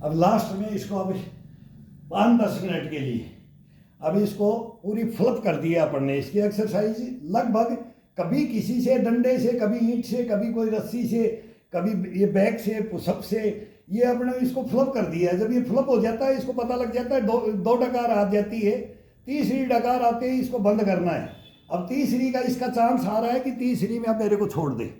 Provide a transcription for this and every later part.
अब लास्ट में इसको अब 5-10 मिनट के लिए अब इसको पूरी फ्लिप कर दिया अपन ने। इसकी एक्सरसाइज लगभग कभी किसी से डंडे से, कभी ईंट से, कभी कोई रस्सी से, कभी ये बैक से, पुशअप से, ये अपने इसको फ्लिप कर दिया है। जब ये फ्लिप हो जाता है इसको पता लग जाता है दो डकार आ जाती है, तीसरी डकार आते ही इसको बंद करना है। अब तीसरी का इसका चांस आ रहा है कि तीसरी में अब मेरे को छोड़ दे।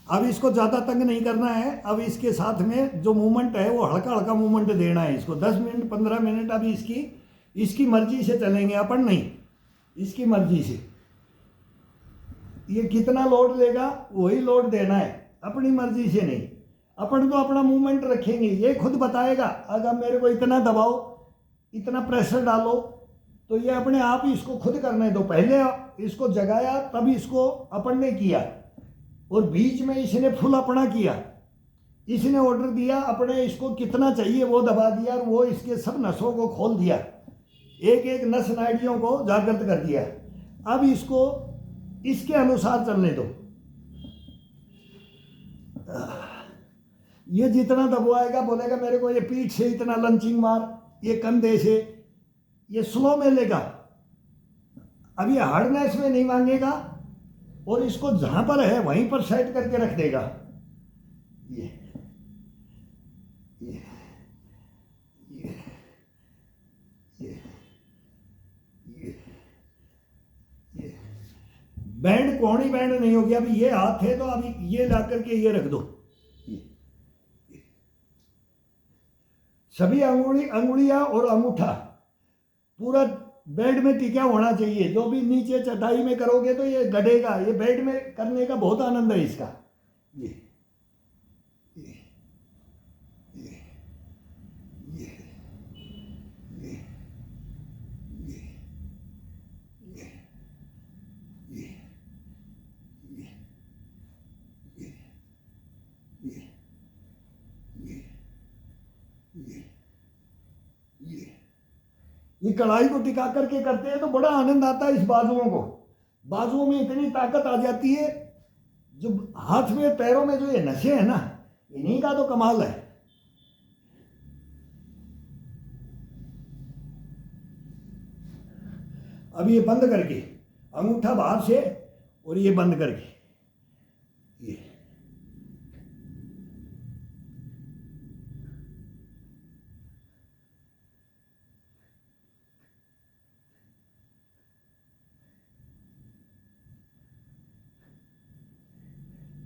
अब इसको ज़्यादा तंग नहीं करना है। अब इसके साथ में जो मूवमेंट है वो हल्का हल्का मूवमेंट देना है इसको। 10 मिनट 15 मिनट अब इसकी मर्जी से चलेंगे अपन, नहीं इसकी मर्जी से। ये कितना लोड लेगा वही लोड देना है, अपनी मर्जी से नहीं। अपन तो अपना मूवमेंट रखेंगे, ये खुद बताएगा। अगर मेरे को इतना दबाओ, इतना प्रेशर डालो, तो ये अपने आप ही इसको खुद करने दो। पहले इसको जगाया तब इसको अपन ने किया, और बीच में इसने फुल अपना किया। इसने ऑर्डर दिया अपने, इसको कितना चाहिए वो दबा दिया, और वो इसके सब नसों को खोल दिया, एक एक नस नाड़ियों को जागृत कर दिया। अब इसको इसके अनुसार चलने दो। ये जितना दबाएगा बोलेगा मेरे को ये पीठ से इतना लंचिंग मार, ये कंधे से, ये स्लो में लेगा। अब ये हार्डनेस में नहीं मांगेगा, और इसको जहां पर है वहीं पर सेट करके रख देगा। ये ये ये ये ये ये बैंड कोणी बैंड नहीं होगी। अभी ये हाथ है तो अभी ये ला करके ये रख दो। सभी अंगुलियां और अंगूठा पूरा बेड में टिका होना चाहिए। जो भी नीचे चटाई में करोगे तो ये गड़ेगा। ये बेड में करने का बहुत आनंद है इसका। ये ये ये ये ये ये ये ये ये कढ़ाई को टिका करके करते हैं तो बड़ा आनंद आता है इस बाजुओं को। बाजुओं में इतनी ताकत आ जाती है, जो हाथ में पैरों में जो ये नसें हैं ना, इन्हीं का तो कमाल है। अब ये बंद करके, अंगूठा बाहर से और ये बंद करके, ये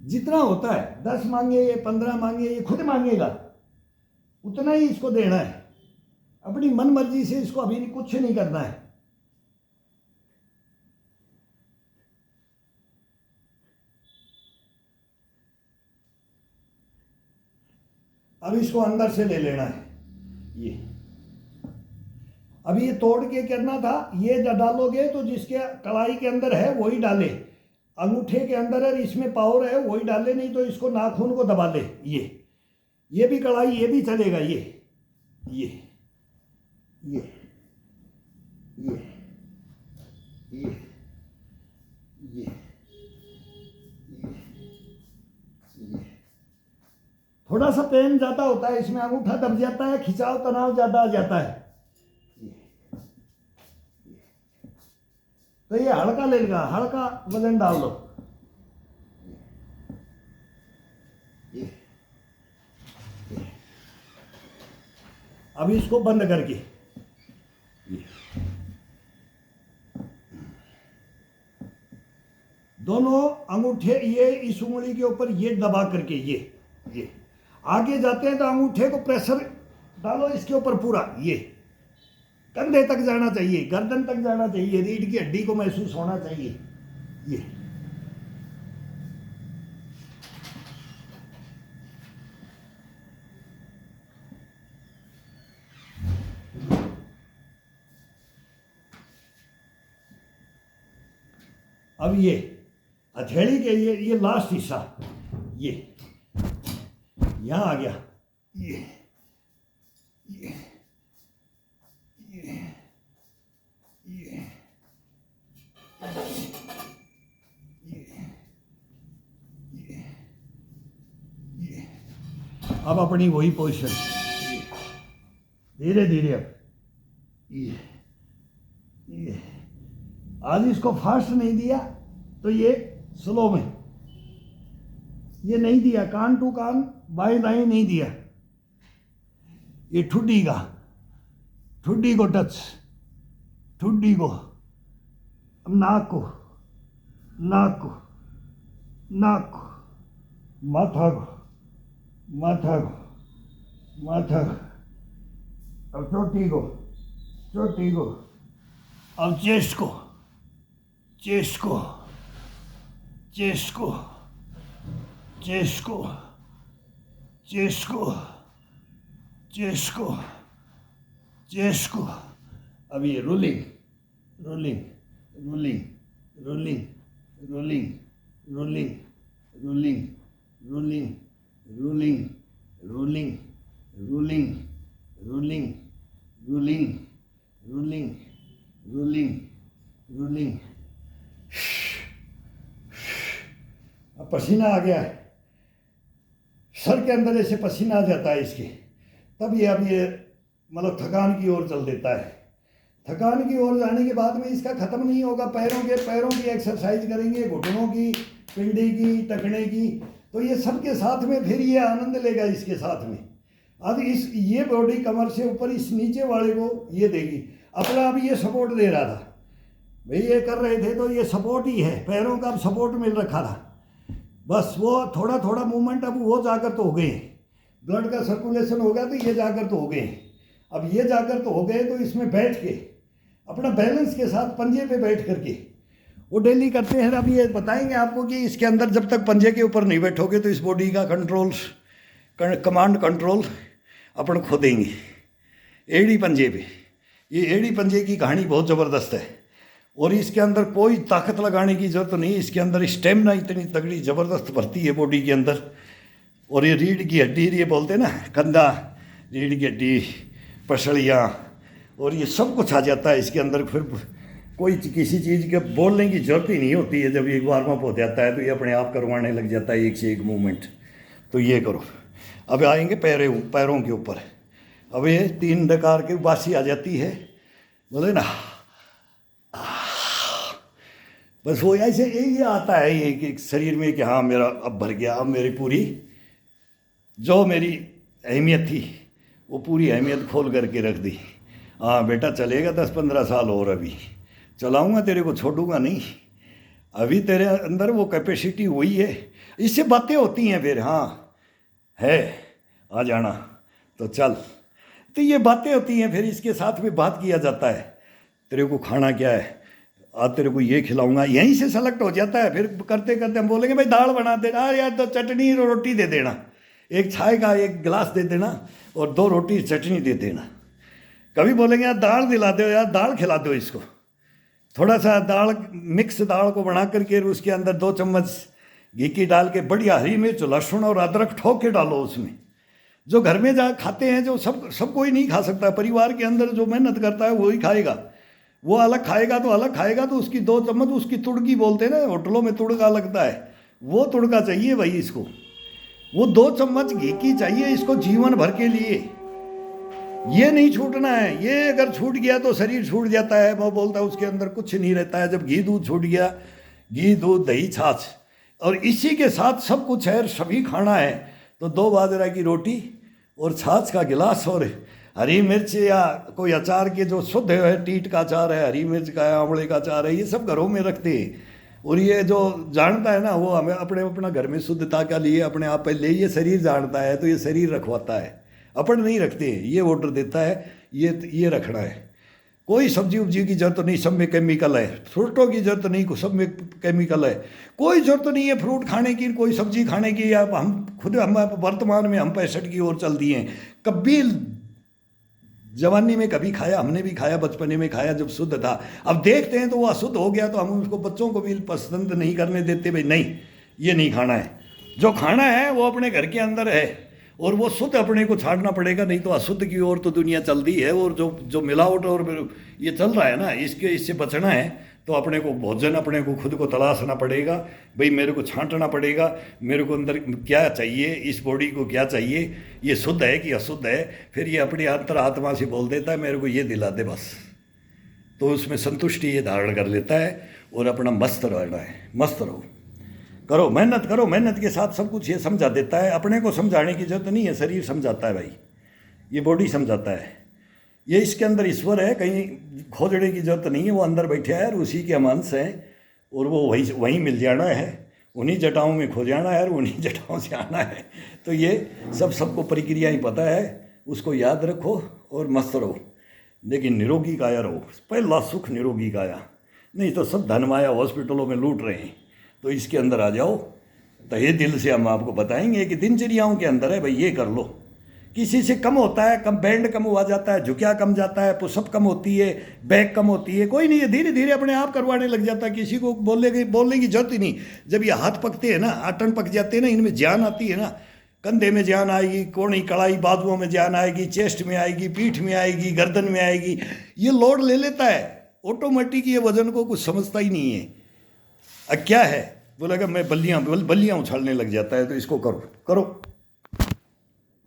जितना होता है 10 मांगे ये 15 मांगे, ये खुद मांगेगा, उतना ही इसको देना है। अपनी मन मर्जी से इसको अभी कुछ नहीं करना है। अब इसको अंदर से ले लेना है। ये अभी ये तोड़ के करना था। ये डालोगे तो जिसके कढ़ाई के अंदर है वही डाले, अंगूठे के अंदर है इसमें पावर है वही डाले, नहीं तो इसको नाखून को दबा ले। ये भी कढ़ाई, ये भी चलेगा। ये ये ये ये ये ये ये थोड़ा सा पेन ज्यादा होता है इसमें, अंगूठा दब जाता है, खिंचाव तनाव ज्यादा आ जाता है। तो ये हल्का ले लेगा, हल्का वजन डाल दो। अब इसको बंद करके दोनों अंगूठे ये इस उंगली के ऊपर ये दबा करके ये आगे जाते हैं तो अंगूठे को प्रेशर डालो इसके ऊपर पूरा। ये कंधे तक जाना चाहिए, गर्दन तक जाना चाहिए, रीढ़ की हड्डी को महसूस होना चाहिए। ये अब ये हथेली के ये लास्ट हिस्सा ये यहां आ गया। ये ये ये ये ये अब अपनी वही पोजीशन। धीरे धीरे। अब ये आज इसको फास्ट नहीं दिया तो ये स्लो में, ये नहीं दिया कान टू कान बाएं दाएं नहीं दिया, ये ठुड्डी को टच, ठुड्डी को, अब नाक को, माथा को, अब चोटी को, अब चेस्ट को, अब ये रोलिंग, अब पसीना आ गया है, सर के अंदर ऐसे पसीना आ जाता है इसके, तब ये अब ये मतलब थकान की ओर चल देता है। थकान की ओर जाने के बाद में इसका ख़त्म नहीं होगा, पैरों की एक्सरसाइज करेंगे, घुटनों की, पिंडी की, टखने की, तो ये सबके साथ में फिर ये आनंद लेगा इसके साथ में। अब ये बॉडी कमर से ऊपर इस नीचे वाले को ये देगी। अपना अब ये सपोर्ट दे रहा था भाई, ये कर रहे थे तो ये सपोर्ट ही है, पैरों का अब सपोर्ट मिल रखा था, बस वो थोड़ा थोड़ा मूवमेंट अब वो जाकर तो हो गए, ब्लड का सर्कुलेशन हो गया तो ये जाकर तो हो गए। अब ये जाकर तो हो गए तो इसमें बैठ के अपना बैलेंस के साथ पंजे पे बैठ करके वो डेली करते हैं। अब ये बताएंगे आपको कि इसके अंदर जब तक पंजे के ऊपर नहीं बैठोगे तो इस बॉडी का कमांड कंट्रोल अपन खो देंगे। एड़ी पंजे पे, ये एड़ी पंजे की कहानी बहुत ज़बरदस्त है और इसके अंदर कोई ताकत लगाने की ज़रूरत नहीं, इसके अंदर स्टेमिना इतनी तगड़ी ज़बरदस्त भरती है बॉडी के अंदर। और ये रीढ़ की हड्डी, ये बोलते हैं ना, कंधा, रीढ़ की हड्डी, पसलियाँ, और ये सब कुछ आ जाता है इसके अंदर। फिर कोई किसी चीज़ के बोलने की ज़रूरत ही नहीं होती है, जब एक वार्म अप हो जाता है तो ये अपने आप करवाने लग जाता है एक से एक मूवमेंट। तो ये करो। अब आएंगे पैरों के ऊपर। अब ये 3 डकार के उबासी आ जाती है, बोले ना, बस वो ऐसे ये आता है ये कि शरीर में कि हाँ मेरा अब भर गया, अब मेरी पूरी जो मेरी अहमियत थी वो पूरी अहमियत खोल करके रख दी। हाँ बेटा चलेगा 10-15 साल और, अभी चलाऊँगा, तेरे को छोड़ूंगा नहीं, अभी तेरे अंदर वो कैपेसिटी हुई है। इससे बातें होती हैं फिर, हाँ है आ जाना तो चल, तो ये बातें होती हैं, फिर इसके साथ में बात किया जाता है, तेरे को खाना क्या है, आज तेरे को ये खिलाऊंगा, यहीं से सेलेक्ट हो जाता है। फिर करते करते हम बोलेंगे भाई दाल बना देना, यार तो चटनी और रोटी दे देना, एक चाय का 1 गिलास दे देना और 2 रोटी चटनी दे देना। कभी बोलेंगे यार दाल दिला दो, यार दाल खिला दो इसको, थोड़ा सा दाल मिक्स दाल को बना करके उसके अंदर 2 चम्मच घी की डाल के बढ़िया हरी मिर्च, लहसुन और अदरक ठोक के डालो उसमें। जो घर में जा खाते हैं, जो सब कोई नहीं खा सकता, परिवार के अंदर जो मेहनत करता है वही खाएगा, वो अलग खाएगा तो उसकी 2 चम्मच उसकी तुड़की बोलते हैं ना, होटलों में तुड़का लगता है, वो तुड़का चाहिए भाई इसको, वो 2 चम्मच घी की चाहिए इसको जीवन भर के लिए। ये नहीं छूटना है, ये अगर छूट गया तो शरीर छूट जाता है, वो बोलता है उसके अंदर कुछ नहीं रहता है। जब घी दूध छूट गया, घी दूध दही छाछ और इसी के साथ सब कुछ है, सभी खाना है, तो 2 बाजरा की रोटी और छाछ का गिलास और हरी मिर्च या कोई अचार के जो शुद्ध है, टीट का अचार है, हरी मिर्च का है, आंवले का अचार है, ये सब घरों में रखते हैं। और ये जो जानता है ना, वो हमें अपना घर में शुद्धता का लिए अपने आप पहले ये शरीर जानता है, तो ये शरीर रखवाता है, अपन नहीं रखते, ये ऑर्डर देता है ये रखना है। कोई सब्जी उब्जी की जरूरत नहीं, सब में केमिकल है, फ्रूटों की जरूरत नहीं, सब में केमिकल है, कोई जरूरत नहीं है फ्रूट खाने की, कोई सब्जी खाने की। या हम वर्तमान में हम 65 की ओर चल दिए। कभी जवानी में कभी खाया, हमने भी खाया, बचपने में खाया जब शुद्ध था, अब देखते हैं तो वो अशुद्ध हो गया, तो हम उसको बच्चों को भी पसंद नहीं करने देते, भाई नहीं ये नहीं खाना है। जो खाना है वो अपने घर के अंदर है और वो शुद्ध अपने को छाड़ना पड़ेगा, नहीं तो अशुद्ध की ओर तो दुनिया चलती है। और जो मिलावट और ये चल रहा है ना, इससे बचना है तो अपने को भोजन अपने को खुद को तलाशना पड़ेगा। भाई मेरे को छांटना पड़ेगा, मेरे को अंदर क्या चाहिए, इस बॉडी को क्या चाहिए, ये शुद्ध है कि अशुद्ध है। फिर ये अपनी अंतर आत्मा से बोल देता है मेरे को ये दिला दे बस, तो उसमें संतुष्टि ये धारण कर लेता है और अपना मस्त रहना है। मस्त रहो, करो मेहनत, करो मेहनत के साथ सब कुछ ये समझा देता है। अपने को समझाने की जरूरत नहीं है, शरीर समझाता है भाई, ये बॉडी समझाता है। ये इसके अंदर ईश्वर है, कहीं खोजने की जरूरत नहीं है, वो अंदर बैठे है और उसी के हम अंश हैं और वो वहीं मिल जाना है, उन्हीं जटाओं में खो जाना है और उन्हीं जटाओं से आना है। तो ये सबको प्रक्रिया ही पता है, उसको याद रखो और मस्त रहो, लेकिन निरोगी काया रहो। पहला सुख निरोगी काया, नहीं तो सब धनमाया हॉस्पिटलों में लूट रहे हैं। तो इसके अंदर आ जाओ, तो ये दिल से हम आपको बताएंगे कि दिनचर्याओं के अंदर है भाई, ये कर लो। किसी से कम होता है, कम बैंड कम हुआ जाता है, झुकिया कम जाता है, पुशअप कम होती है, बैक कम होती है, कोई नहीं है, धीरे धीरे अपने आप करवाने लग जाता है। किसी को बोलने की जरूरत ही नहीं। जब ये हाथ पकते हैं ना, आटन पक जाते हैं ना, इनमें जान आती है ना, कंधे में जान आएगी, कोणी कड़ाई बाजुओं में जान आएगी, चेस्ट में आएगी, पीठ में आएगी, गर्दन में आएगी, ये लोड ले लेता है ऑटोमेटिक। ये वजन को कुछ समझता ही नहीं है। अब क्या है, बोला कि मैं बल्लियाँ उछालने लग जाता है। तो इसको करो करो।